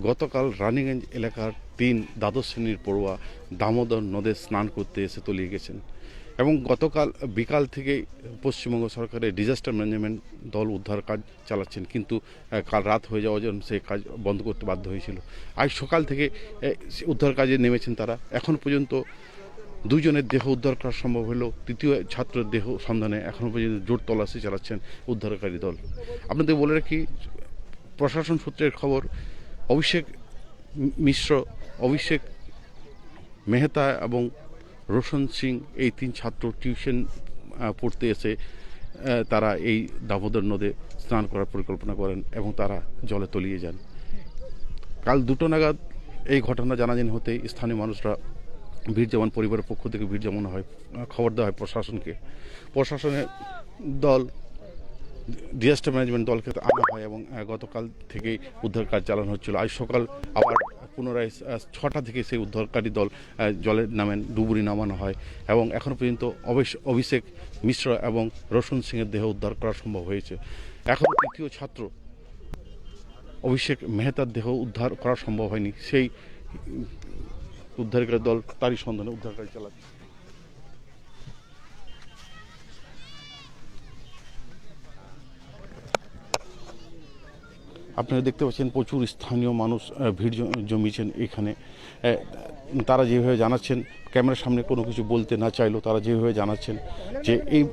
গতকাল রানীগঞ্জ এলাকার 3 দ্বাদশ শ্রেণীর পড়ুয়া দামোদর নদে স্নান করতে এসে তলিয়ে গেছেন এবং গতকাল বিকাল থেকে পশ্চিমবঙ্গ সরকারের ডিজাস্টার ম্যানেজমেন্ট দল উদ্ধার কাজ চালাচ্ছেন, কিন্তু কাল রাত হয়ে যাওয়ার জন্য সেই কাজ বন্ধ করতে বাধ্য হয়েছিল। আজ সকাল থেকে উদ্ধার কাজে নেমেছেন তারা। এখন পর্যন্ত 2 জনের দেহ উদ্ধার করা সম্ভব হলেও তৃতীয় ছাত্রের দেহ সন্ধানে এখনও পর্যন্ত জোর তল্লাশি চালাচ্ছেন উদ্ধারকারী দল। আপনাদের বলে রাখি, প্রশাসন সূত্রের খবর, অভিষেক মিশ্র, অভিষেক মেহতা এবং রোশন সিং এই 3 ছাত্র টিউশন পড়তে এসে তারা এই দামোদর নদে স্নান করার পরিকল্পনা করেন এবং তারা জলে তলিয়ে যান। কাল 2টো নাগাদ এই ঘটনা জানাজানি হতেই স্থানীয় মানুষরা ভিড় জমান, পরিবারের পক্ষ থেকে ভিড় জমানো হয়, খবর দেওয়া হয় প্রশাসনকে। প্রশাসনের দল, ডিজাস্টার ম্যানেজমেন্ট দলকে আনা হয় এবং গতকাল থেকেই উদ্ধার কাজ চালানো হচ্ছিল। আজ সকাল আবার পুনরায় 6টা থেকে সেই উদ্ধারকারী দল জলে নামেন, ডুবুরি নামানো হয় এবং এখনও পর্যন্ত অভিষেক মিশ্র এবং রোশন সিংয়ের দেহ উদ্ধার করা সম্ভব হয়েছে। এখন তৃতীয় ছাত্র অভিষেক মেহতার দেহ উদ্ধার করা সম্ভব হয়নি। সেই উদ্ধারকারী দল তারই সন্ধানে উদ্ধার কাজ চালাচ্ছে। আপনারা দেখতে পাচ্ছেন প্রচুর স্থানীয় মানুষ ভিড় জমিয়েছেন এখানে। তারা যেভাবে জানাচ্ছেন, ক্যামেরার সামনে কোনো কিছু বলতে না চাইলেও তারা যেভাবে জানাচ্ছেন যে এই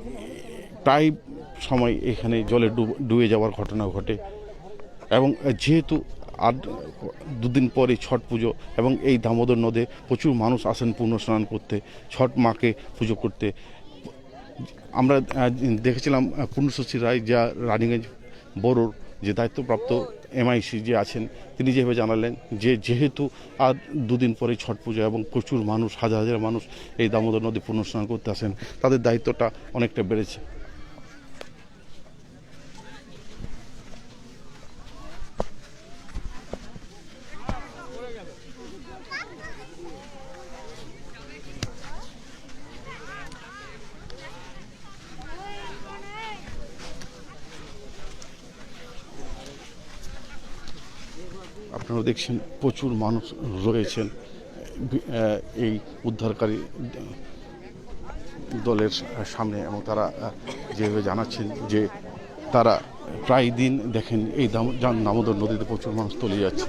প্রায় সময় এখানে জলে ডুবে যাওয়ার ঘটনা ঘটে এবং যেহেতু আর 2 দিন পরে ছট পুজো এবং এই দামোদর নদে প্রচুর মানুষ আসেন পূর্ণ স্নান করতে, ছট মাকে পুজো করতে। আমরা দেখেছিলাম পূর্ণশশী রায়, যা রানীগঞ্জ বড়োর যে দায়িত্বপ্রাপ্ত MIC যে আছেন, তিনি যেভাবে জানালেন যে যেহেতু আর 2 দিন পরে ছট পুজো এবং প্রচুর মানুষ, হাজার হাজার মানুষ এই দামোদর নদী পূর্ণ স্নান করতে আসেন, তাদের দায়িত্বটা অনেকটা বেড়েছে। আপনারা দেখছেন প্রচুর মানুষ রয়েছেন এই উদ্ধারকারী দলের সামনে এবং তারা যেভাবে জানাচ্ছেন যে তারা প্রায় দিন দেখেন এই দামোদর নদীতে প্রচুর মানুষ তলিয়ে যাচ্ছে।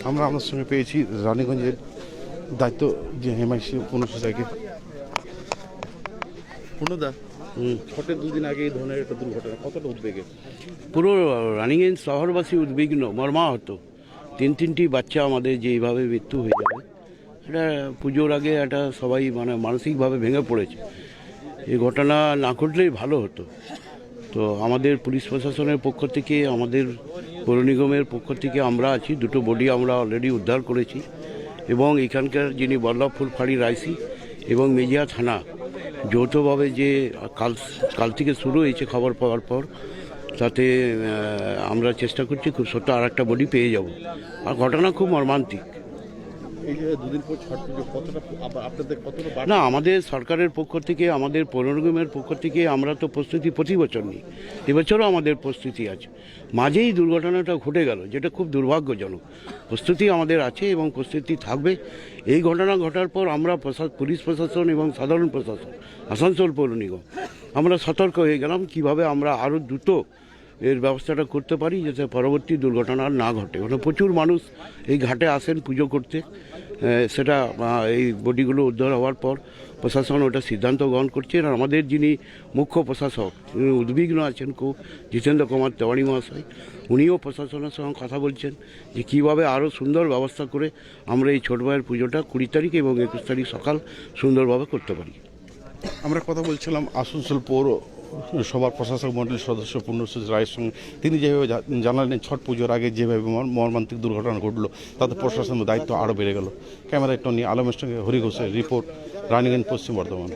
আমরা আপনার সঙ্গে পেয়েছি রানীগঞ্জের দায়িত্ব যে MIC পূর্ণশীকে। পূর্ণদা, ছটের 2 দিন আগে এই ধরনের একটা দুর্ঘটনা, কতটা উদ্বেগের? পুরো রানীগঞ্জ শহরবাসী উদ্বিগ্ন, মর্মাহত। 3টি বাচ্চা আমাদের যে এইভাবে মৃত্যু হয়ে যাবে, এটা পুজোর আগে একটা সবাই মানসিকভাবে ভেঙে পড়েছে। এই ঘটনা না ঘটলেই ভালো হতো। তো আমাদের পুলিশ প্রশাসনের পক্ষ থেকে, আমাদের পৌর নিগমের পক্ষ থেকে আমরা আছি, 2টো বডি আমরা অলরেডি উদ্ধার করেছি এবং এখানকার যিনি বল্লভপুর ফাঁড়ির আইসি এবং মেজিয়া থানা যৌথভাবে যে কাল থেকে শুরু হয়েছে খবর পাওয়ার পর, তাতে আমরা চেষ্টা করছি খুব সত্য আর একটা বডি পেয়ে যাব। আর ঘটনা খুব মর্মান্তিক। এই যে দুদিন পর ছট পুজো কতটা আপনাদের কতটা না, আমাদের সরকারের পক্ষ থেকে, আমাদের পৌর নিগমের পক্ষ থেকে আমরা তো প্রস্তুতি প্রতি বছর নিই, এবছরও আমাদের প্রস্তুতি আছে। মাঝেই দুর্ঘটনাটা ঘটে গেল, যেটা খুব দুর্ভাগ্যজনক। প্রস্তুতি আমাদের আছে এবং প্রস্তুতি থাকবে। এই ঘটনা ঘটার পর আমরা পুলিশ প্রশাসন এবং সাধারণ প্রশাসন, আসানসোল পৌর নিগম, আমরা সতর্ক হয়ে গেলাম কিভাবে আমরা আরও দ্রুত এর ব্যবস্থাটা করতে পারি যাতে পরবর্তী দুর্ঘটনা আর না ঘটে। মানে প্রচুর মানুষ এই ঘাটে আসেন পুজো করতে। সেটা এই বডিগুলো উদ্ধার হওয়ার পর প্রশাসন ওটা সিদ্ধান্ত গ্রহণ করছে। আর আমাদের যিনি মুখ্য প্রশাসক, তিনি উদ্বিগ্ন আছেন খুব, জিতেন্দ্র কুমার তেওয়ারি মহাশয়, উনিও প্রশাসনের সঙ্গে কথা বলছেন যে কীভাবে আরও সুন্দর ব্যবস্থা করে আমরা এই ছোট ভাইয়ের পুজোটা 20 তারিখ এবং 21 তারিখ সকাল সুন্দরভাবে করতে পারি। আমরা কথা বলছিলাম আসানসোল পৌর সভার প্রশাসক মণ্ডলীর সদস্য পূর্ণসূচি রায়ের সঙ্গে। তিনি যেভাবে জানালেন ছট পুজোর আগে যেভাবে মর্মান্তিক দুর্ঘটনা ঘটলো, তাতে প্রশাসনের দায়িত্ব আরও বেড়ে গেল। ক্যামেরায় টনি আলমের সঙ্গে হরি ঘোষের রিপোর্ট, রানীগঞ্জ, পশ্চিম বর্ধমান।